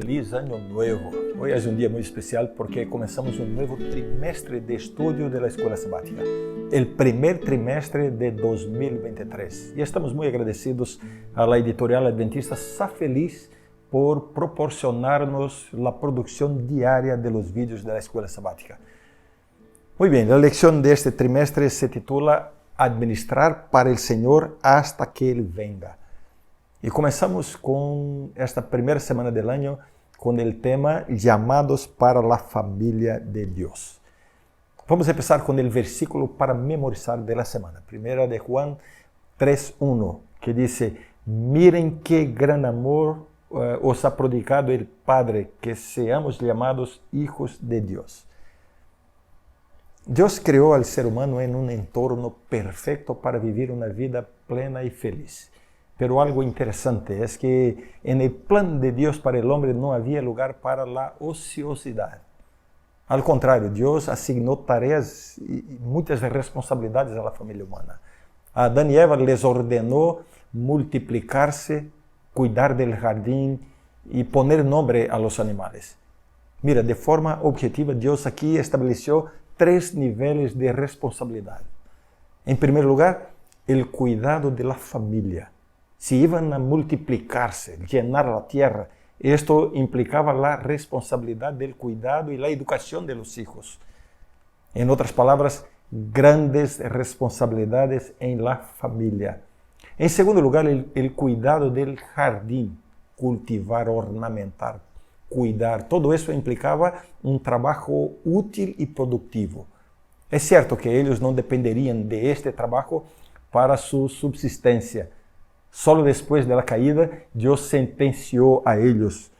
Feliz Año Nuevo. Hoy es un día muy especial porque comenzamos un nuevo trimestre de estudio de la Escuela Sabática, el primer trimestre de 2023. Y estamos muy agradecidos a la editorial adventista Sa Feliz por proporcionarnos la producción diaria de los vídeos de la Escuela Sabática. Muy bien, la lección de este trimestre se titula Administrar para el Señor hasta que Él venga. Y comenzamos con esta primera semana del año con el tema Llamados para la familia de Dios. Vamos a empezar con el versículo para memorizar de la semana. Primera de Juan 3:1, que dice: Miren qué gran amor os ha prodigado el Padre, que seamos llamados hijos de Dios. Dios creó al ser humano en un entorno perfecto para vivir una vida plena y feliz. Pero algo interesante es que en el plan de Dios para el hombre no había lugar para la ociosidad. Al contrario, Dios asignó tareas y muchas responsabilidades a la familia humana. A Adán y Eva les ordenó multiplicarse, cuidar del jardín y poner nombre a los animales. Mira, de forma objetiva, Dios aquí estableció 3 niveles de responsabilidad. En primer lugar, el cuidado de la familia. Si iban a multiplicarse, llenar la tierra, esto implicaba la responsabilidad del cuidado y la educación de los hijos. En otras palabras, grandes responsabilidades en la familia. En segundo lugar, el cuidado del jardín, cultivar, ornamentar, cuidar. Todo eso implicaba un trabajo útil y productivo. Es cierto que ellos no dependerían de este trabajo para su subsistencia. Solo después de la caída, Dios sentenció a ellos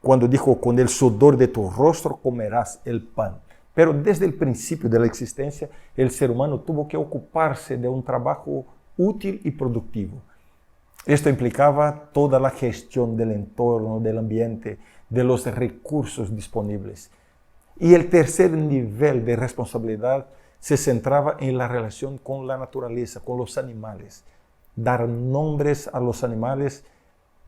cuando dijo: con el sudor de tu rostro comerás el pan. Pero desde el principio de la existencia, el ser humano tuvo que ocuparse de un trabajo útil y productivo. Esto implicaba toda la gestión del entorno, del ambiente, de los recursos disponibles. Y el tercer nivel de responsabilidad se centraba en la relación con la naturaleza, con los animales. Dar nombres a los animales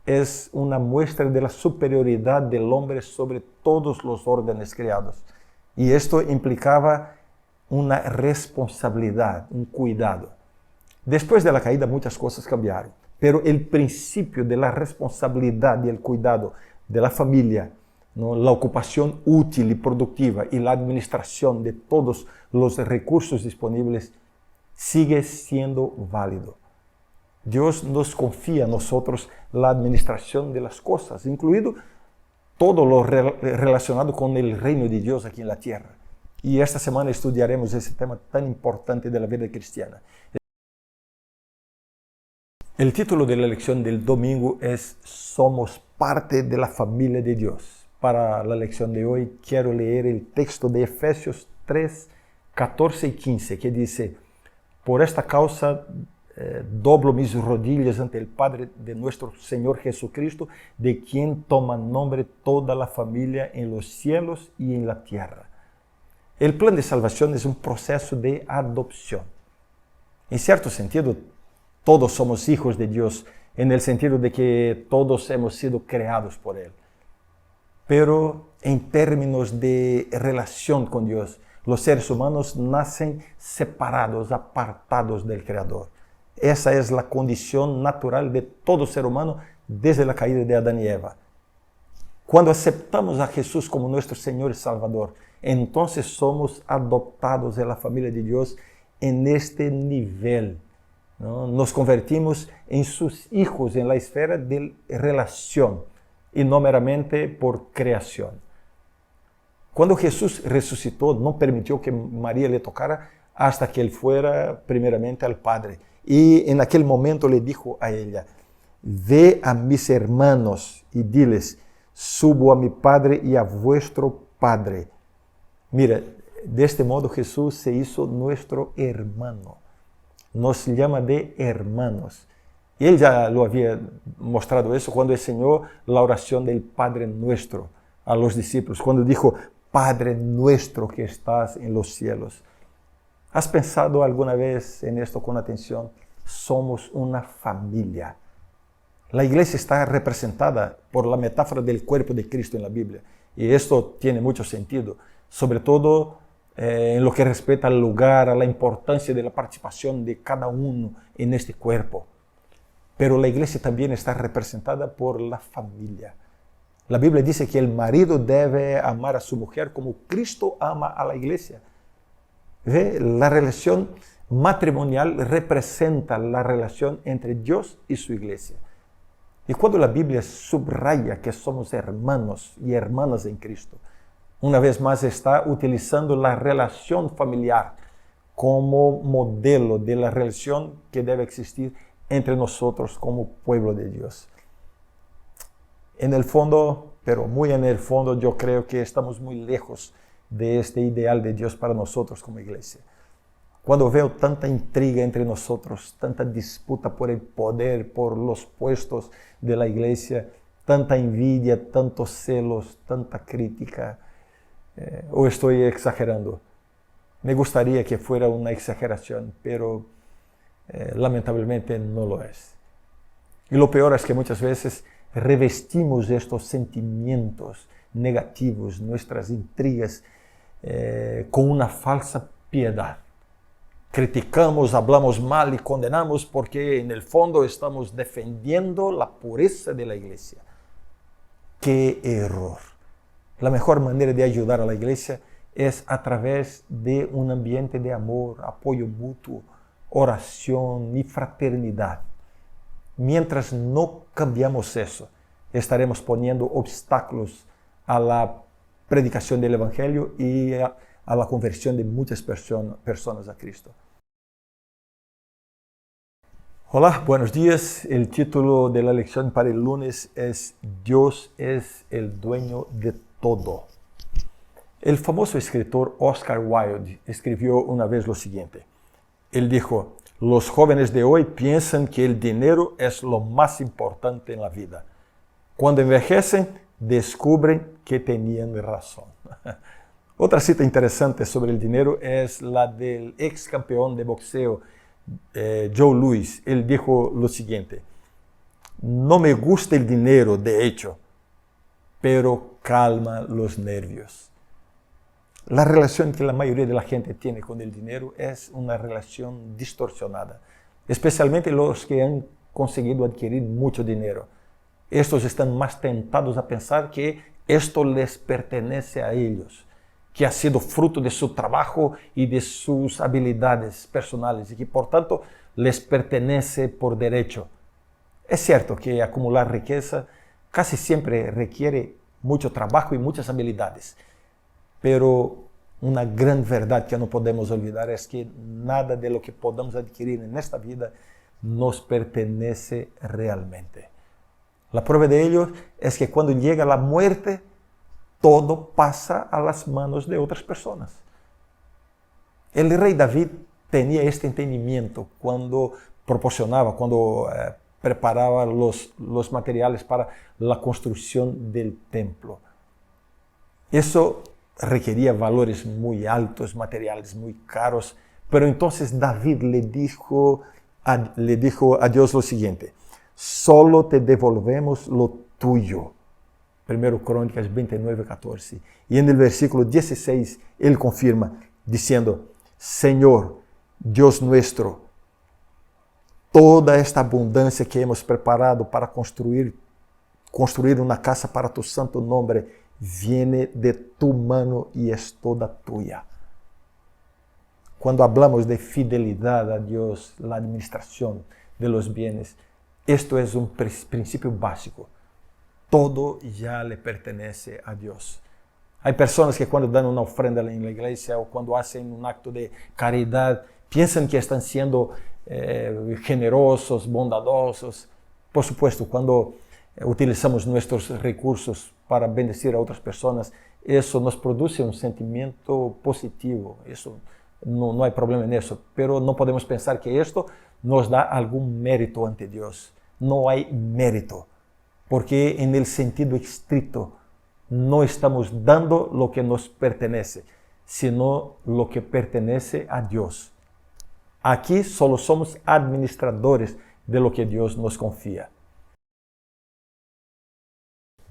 es una muestra de la superioridad del hombre sobre todos los órdenes creados. Y esto implicaba una responsabilidad, un cuidado. Después de la caída muchas cosas cambiaron, pero el principio de la responsabilidad y el cuidado de la familia, ¿no? La ocupación útil y productiva y la administración de todos los recursos disponibles sigue siendo válido. Dios nos confía a nosotros la administración de las cosas, incluido todo lo relacionado con el reino de Dios aquí en la tierra. Y esta semana estudiaremos ese tema tan importante de la vida cristiana. El título de la lección del domingo es Somos parte de la familia de Dios. Para la lección de hoy quiero leer el texto de Efesios 3, 14 y 15, que dice: Por esta causa doblo mis rodillas ante el Padre de nuestro Señor Jesucristo, de quien toma nombre toda la familia en los cielos y en la tierra. El plan de salvación es un proceso de adopción. En cierto sentido, todos somos hijos de Dios, en el sentido de que todos hemos sido creados por Él. Pero en términos de relación con Dios, los seres humanos nacen separados, apartados del Creador. Esa es la condición natural de todo ser humano desde la caída de Adán y Eva. Cuando aceptamos a Jesús como nuestro Señor y Salvador, entonces somos adoptados en la familia de Dios en este nivel, ¿no? Nos convertimos en sus hijos en la esfera de relación y no meramente por creación. Cuando Jesús resucitó, no permitió que María le tocara hasta que Él fuera primeramente al Padre. Y en aquel momento le dijo a ella: Ve a mis hermanos y diles: subo a mi Padre y a vuestro Padre. Mira, de este modo Jesús se hizo nuestro hermano. Nos llama de hermanos. Y Él ya lo había mostrado eso cuando enseñó la oración del Padre Nuestro a los discípulos, cuando dijo: Padre nuestro que estás en los cielos. ¿Has pensado alguna vez en esto con atención? Somos una familia. La iglesia está representada por la metáfora del cuerpo de Cristo en la Biblia. Y esto tiene mucho sentido, sobre todo en lo que respecta al lugar, a la importancia de la participación de cada uno en este cuerpo. Pero la iglesia también está representada por la familia. La Biblia dice que el marido debe amar a su mujer como Cristo ama a la iglesia. ¿Ve? La relación matrimonial representa la relación entre Dios y su iglesia. Y cuando la Biblia subraya que somos hermanos y hermanas en Cristo, una vez más está utilizando la relación familiar como modelo de la relación que debe existir entre nosotros como pueblo de Dios. En el fondo, pero muy en el fondo, yo creo que estamos muy lejos de este ideal de Dios para nosotros como iglesia. Cuando veo tanta intriga entre nosotros, tanta disputa por el poder, por los puestos de la iglesia, tanta envidia, tantos celos, tanta crítica, o estoy exagerando. Me gustaría que fuera una exageración, pero lamentablemente no lo es. Y lo peor es que muchas veces revestimos estos sentimientos negativos, nuestras intrigas, con una falsa piedad. Criticamos, hablamos mal y condenamos porque en el fondo estamos defendiendo la pureza de la iglesia. ¡Qué error! La mejor manera de ayudar a la iglesia es a través de un ambiente de amor, apoyo mutuo, oración y fraternidad. Mientras no cambiamos eso, estaremos poniendo obstáculos a la predicación del Evangelio y a la conversión de muchas personas a Cristo. Hola, buenos días. El título de la lección para el lunes es Dios es el dueño de todo. El famoso escritor Oscar Wilde escribió una vez lo siguiente. Él dijo, los jóvenes de hoy piensan que el dinero es lo más importante en la vida. Cuando envejecen, descubren que tenían razón. Otra cita interesante sobre el dinero es la del ex campeón de boxeo, Joe Louis. Él dijo lo siguiente, no me gusta el dinero, de hecho, pero calma los nervios. La relación que la mayoría de la gente tiene con el dinero es una relación distorsionada, especialmente los que han conseguido adquirir mucho dinero. Estos están más tentados a pensar que esto les pertenece a ellos, que ha sido fruto de su trabajo y de sus habilidades personales y que por tanto les pertenece por derecho. Es cierto que acumular riqueza casi siempre requiere mucho trabajo y muchas habilidades, pero una gran verdad que no podemos olvidar es que nada de lo que podamos adquirir en esta vida nos pertenece realmente. La prueba de ello es que cuando llega la muerte, todo pasa a las manos de otras personas. El rey David tenía este entendimiento cuando preparaba los materiales para la construcción del templo. Eso requería valores muy altos, materiales muy caros, pero entonces David le dijo a Dios lo siguiente, solo te devolvemos lo tuyo. 1 Crónicas 29:14. Y en el versículo 16, él confirma, diciendo, Señor, Dios nuestro, toda esta abundancia que hemos preparado para construir una casa para tu santo nombre, viene de tu mano y es toda tuya. Cuando hablamos de fidelidad a Dios, la administración de los bienes, esto es un principio básico. Todo ya le pertenece a Dios. Hay personas que cuando dan una ofrenda en la iglesia o cuando hacen un acto de caridad, piensan que están siendo generosos, bondadosos. Por supuesto, cuando utilizamos nuestros recursos para bendecir a otras personas, eso nos produce un sentimiento positivo. Eso no hay problema en eso. Pero no podemos pensar que esto nos da algún mérito ante Dios. No hay mérito. Porque en el sentido estricto no estamos dando lo que nos pertenece, sino lo que pertenece a Dios. Aquí solo somos administradores de lo que Dios nos confía.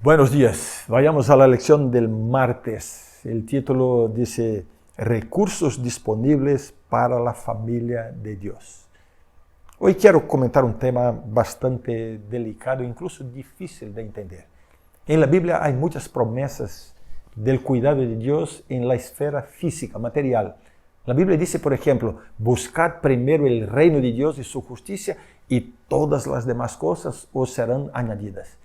Buenos días. Vayamos a la lección del martes. El título dice Recursos disponibles para la familia de Dios. Hoy quiero comentar un tema bastante delicado, incluso difícil de entender. En la Biblia hay muchas promesas del cuidado de Dios en la esfera física, material. La Biblia dice, por ejemplo, buscad primero el reino de Dios y su justicia y todas las demás cosas os serán añadidas.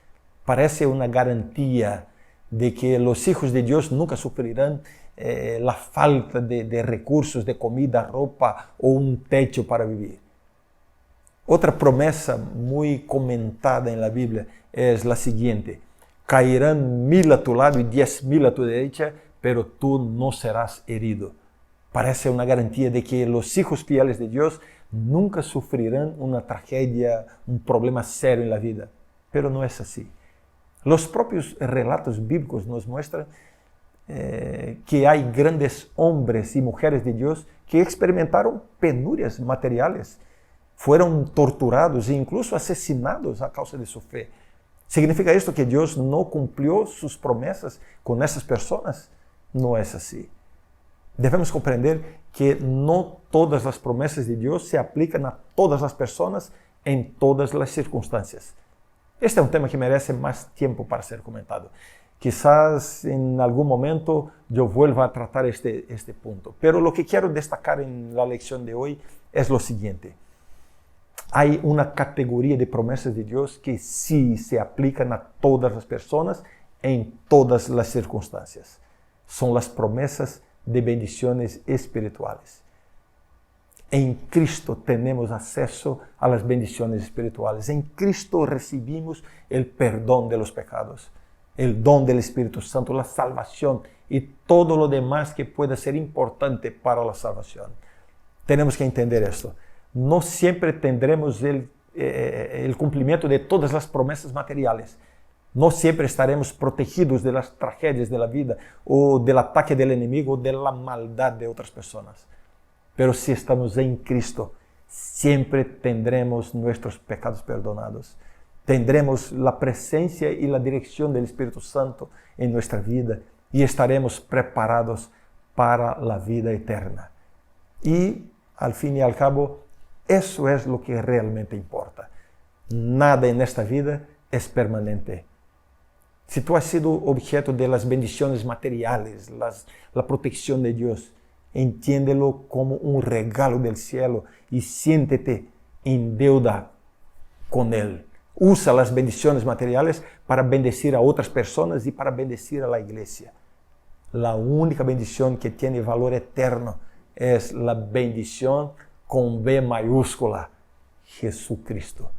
Parece una garantía de que los hijos de Dios nunca sufrirán la falta de recursos, de comida, ropa o un techo para vivir. Otra promesa muy comentada en la Biblia es la siguiente: caerán 1000 a tu lado y 10,000 a tu derecha, pero tú no serás herido. Parece una garantía de que los hijos fieles de Dios nunca sufrirán una tragedia, un problema serio en la vida. Pero no es así. Los propios relatos bíblicos nos muestran que hay grandes hombres y mujeres de Dios que experimentaron penurias materiales, fueron torturados e incluso asesinados a causa de su fe. ¿Significa esto que Dios no cumplió sus promesas con esas personas? No es así. Debemos comprender que no todas las promesas de Dios se aplican a todas las personas en todas las circunstancias. Este es un tema que merece más tiempo para ser comentado. Quizás en algún momento yo vuelva a tratar este punto. Pero lo que quiero destacar en la lección de hoy es lo siguiente. Hay una categoría de promesas de Dios que sí se aplican a todas las personas en todas las circunstancias. Son las promesas de bendiciones espirituales. En Cristo tenemos acceso a las bendiciones espirituales. En Cristo recibimos el perdón de los pecados, el don del Espíritu Santo, la salvación y todo lo demás que pueda ser importante para la salvación. Tenemos que entender esto. No siempre tendremos el cumplimiento de todas las promesas materiales. No siempre estaremos protegidos de las tragedias de la vida o del ataque del enemigo o de la maldad de otras personas. Pero si estamos en Cristo, siempre tendremos nuestros pecados perdonados. Tendremos la presencia y la dirección del Espíritu Santo en nuestra vida y estaremos preparados para la vida eterna. Y al fin y al cabo, eso es lo que realmente importa. Nada en esta vida es permanente. Si tú has sido objeto de las bendiciones materiales, la protección de Dios, entiéndelo como un regalo del cielo y siéntete en deuda con Él. Usa las bendiciones materiales para bendecir a otras personas y para bendecir a la iglesia. La única bendición que tiene valor eterno es la bendición con B mayúscula, Jesucristo.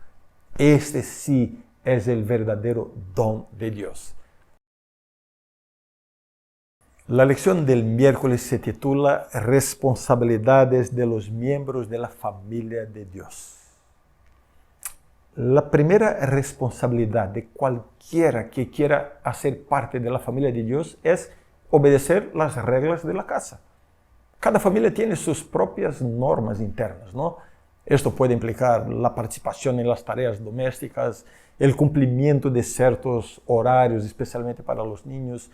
Este sí es el verdadero don de Dios. La lección del miércoles se titula Responsabilidades de los miembros de la familia de Dios. La primera responsabilidad de cualquiera que quiera hacer parte de la familia de Dios es obedecer las reglas de la casa. Cada familia tiene sus propias normas internas, ¿no? Esto puede implicar la participación en las tareas domésticas, el cumplimiento de ciertos horarios, especialmente para los niños,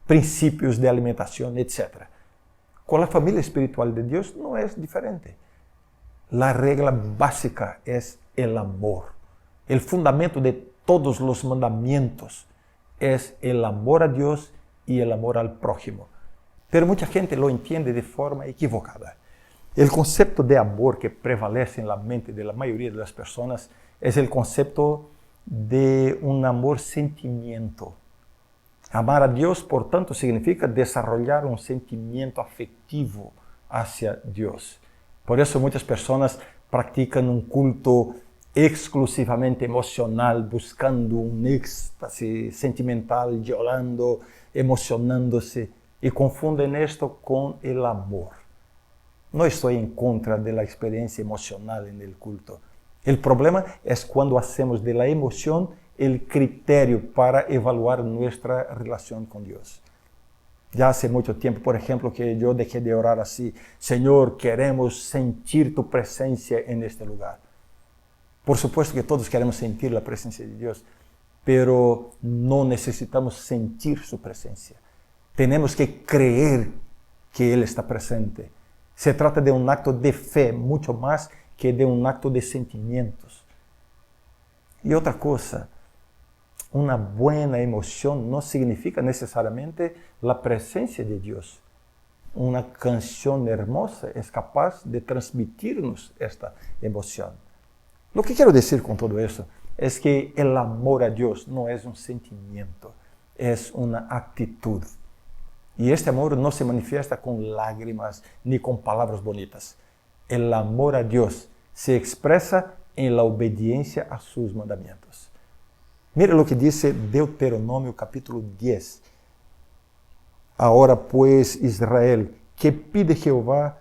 principios de alimentación, etc. Con la familia espiritual de Dios no es diferente. La regla básica es el amor. El fundamento de todos los mandamientos es el amor a Dios y el amor al prójimo. Pero mucha gente lo entiende de forma equivocada. El concepto de amor que prevalece en la mente de la mayoría de las personas es el concepto de un amor sentimiento. Amar a Dios, por tanto, significa desarrollar un sentimiento afectivo hacia Dios. Por eso muchas personas practican un culto exclusivamente emocional, buscando un éxtasis sentimental, llorando, emocionándose, y confunden esto con el amor. No estoy en contra de la experiencia emocional en el culto. El problema es cuando hacemos de la emoción el criterio para evaluar nuestra relación con Dios. Ya hace mucho tiempo, por ejemplo, que yo dejé de orar así: Señor, queremos sentir tu presencia en este lugar. Por supuesto que todos queremos sentir la presencia de Dios, pero no necesitamos sentir su presencia. Tenemos que creer que Él está presente. Se trata de un acto de fe, mucho más que de un acto de sentimientos. Y otra cosa, una buena emoción no significa necesariamente la presencia de Dios. Una canción hermosa es capaz de transmitirnos esta emoción. Lo que quiero decir con todo eso es que el amor a Dios no es un sentimiento, es una actitud. Y este amor no se manifiesta con lágrimas ni con palabras bonitas. El amor a Dios se expresa en la obediencia a sus mandamientos. Mira lo que dice Deuteronomio capítulo 10. Ahora pues, Israel, ¿qué pide Jehová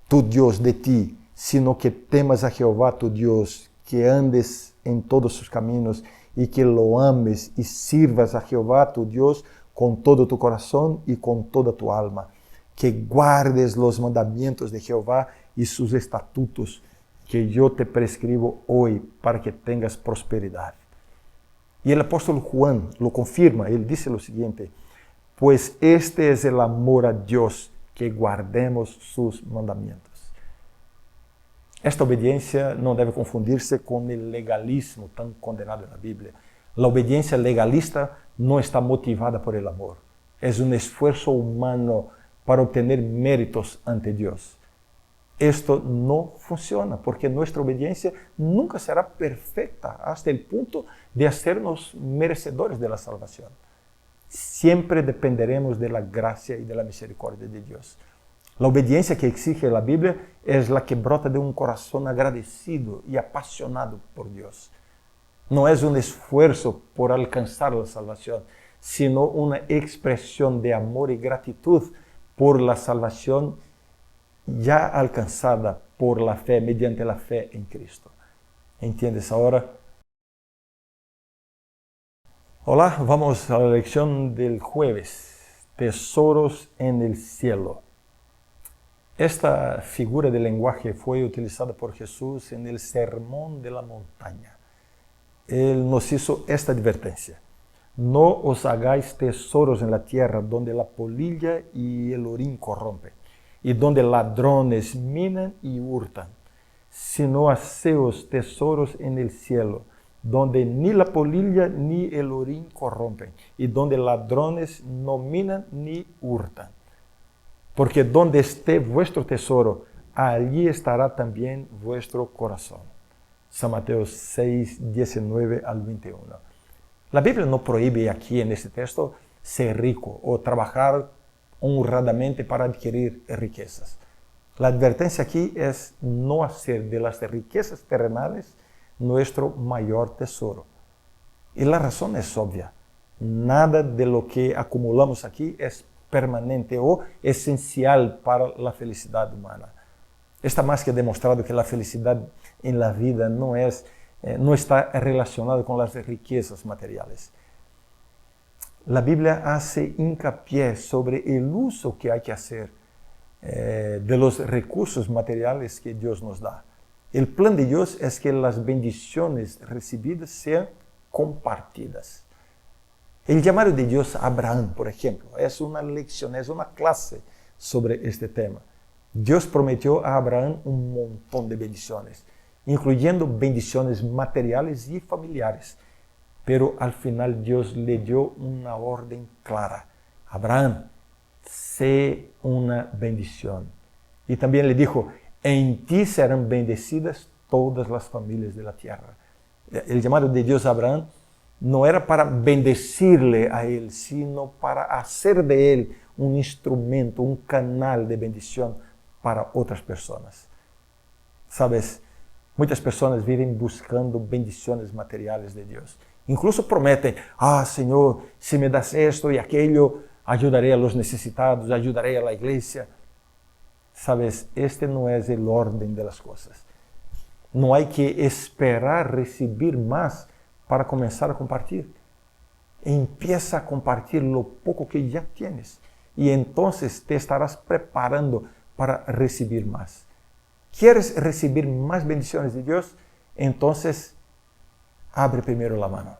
tu Dios de ti? Sino que temas a Jehová tu Dios, que andes en todos sus caminos y que lo ames y sirvas a Jehová tu Dios con todo tu corazón y con toda tu alma, que guardes los mandamientos de Jehová y sus estatutos que yo te prescribo hoy para que tengas prosperidad. Y el apóstol Juan lo confirma, él dice lo siguiente: pues este es el amor a Dios, que guardemos sus mandamientos. Esta obediencia no debe confundirse con el legalismo tan condenado en la Biblia. La obediencia legalista no está motivada por el amor. Es un esfuerzo humano para obtener méritos ante Dios. Esto no funciona porque nuestra obediencia nunca será perfecta hasta el punto de hacernos merecedores de la salvación. Siempre dependeremos de la gracia y de la misericordia de Dios. La obediencia que exige la Biblia es la que brota de un corazón agradecido y apasionado por Dios. No es un esfuerzo por alcanzar la salvación, sino una expresión de amor y gratitud por la salvación ya alcanzada por la fe, mediante la fe en Cristo. ¿Entiendes ahora? Hola, vamos a la lección del jueves. Tesoros en el cielo. Esta figura de lenguaje fue utilizada por Jesús en el Sermón de la Montaña. Él nos hizo esta advertencia: no os hagáis tesoros en la tierra, donde la polilla y el orín corrompen, y donde ladrones minan y hurtan, sino haceos tesoros en el cielo, donde ni la polilla ni el orín corrompen, y donde ladrones no minan ni hurtan. Porque donde esté vuestro tesoro, allí estará también vuestro corazón. San Mateo 6, 19 al 21. La Biblia no prohíbe aquí en este texto ser rico o trabajar honradamente para adquirir riquezas. La advertencia aquí es no hacer de las riquezas terrenales nuestro mayor tesoro. Y la razón es obvia. Nada de lo que acumulamos aquí es permanente o esencial para la felicidad humana. Está más que demostrado que la felicidad en la vida no está relacionada con las riquezas materiales. La Biblia hace hincapié sobre el uso que hay que hacer de los recursos materiales que Dios nos da. El plan de Dios es que las bendiciones recibidas sean compartidas. El llamado de Dios a Abraham, por ejemplo, es una lección, es una clase sobre este tema. Dios prometió a Abraham un montón de bendiciones, incluyendo bendiciones materiales y familiares. Pero al final Dios le dio una orden clara: Abraham, sé una bendición. Y también le dijo: en ti serán bendecidas todas las familias de la tierra. El llamado de Dios a Abraham no era para bendecirle a él, sino para hacer de él un instrumento, un canal de bendición para otras personas. Sabes, muchas personas viven buscando bendiciones materiales de Dios. Incluso prometen: Señor, si me das esto y aquello, ayudaré a los necesitados, ayudaré a la iglesia. Sabes, este no es el orden de las cosas. No hay que esperar recibir más para comenzar a compartir. Empieza a compartir lo poco que ya tienes y entonces te estarás preparando para recibir más. ¿Quieres recibir más bendiciones de Dios? Entonces, abre primero la mano.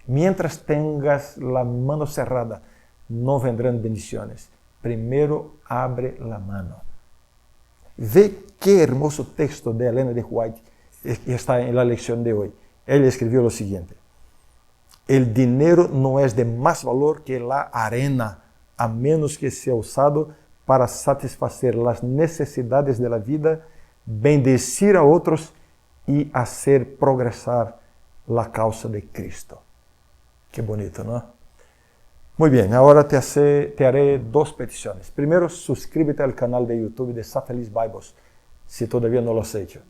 Mientras tengas la mano cerrada, no vendrán bendiciones. Primero abre la mano. Ve qué hermoso texto de Elena de White está en la lección de hoy. Ella escribió lo siguiente: el dinero no es de más valor que la arena, a menos que sea usado para satisfacer las necesidades de la vida, bendecir a otros y hacer progresar la causa de Cristo. Qué bonito, ¿no? Muy bien, ahora te haré dos peticiones. Primero, suscríbete al canal de YouTube de Satellis Bibles, si todavía no lo has hecho.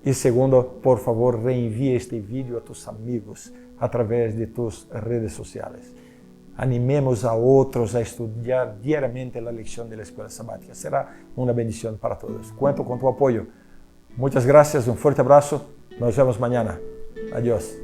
Y segundo, por favor, reenvíe este vídeo a tus amigos a través de tus redes sociales. Animemos a otros a estudiar diariamente la lección de la Escuela Sabática. Será una bendición para todos. Cuento con tu apoyo. Muchas gracias, un fuerte abrazo. Nos vemos mañana. Adiós.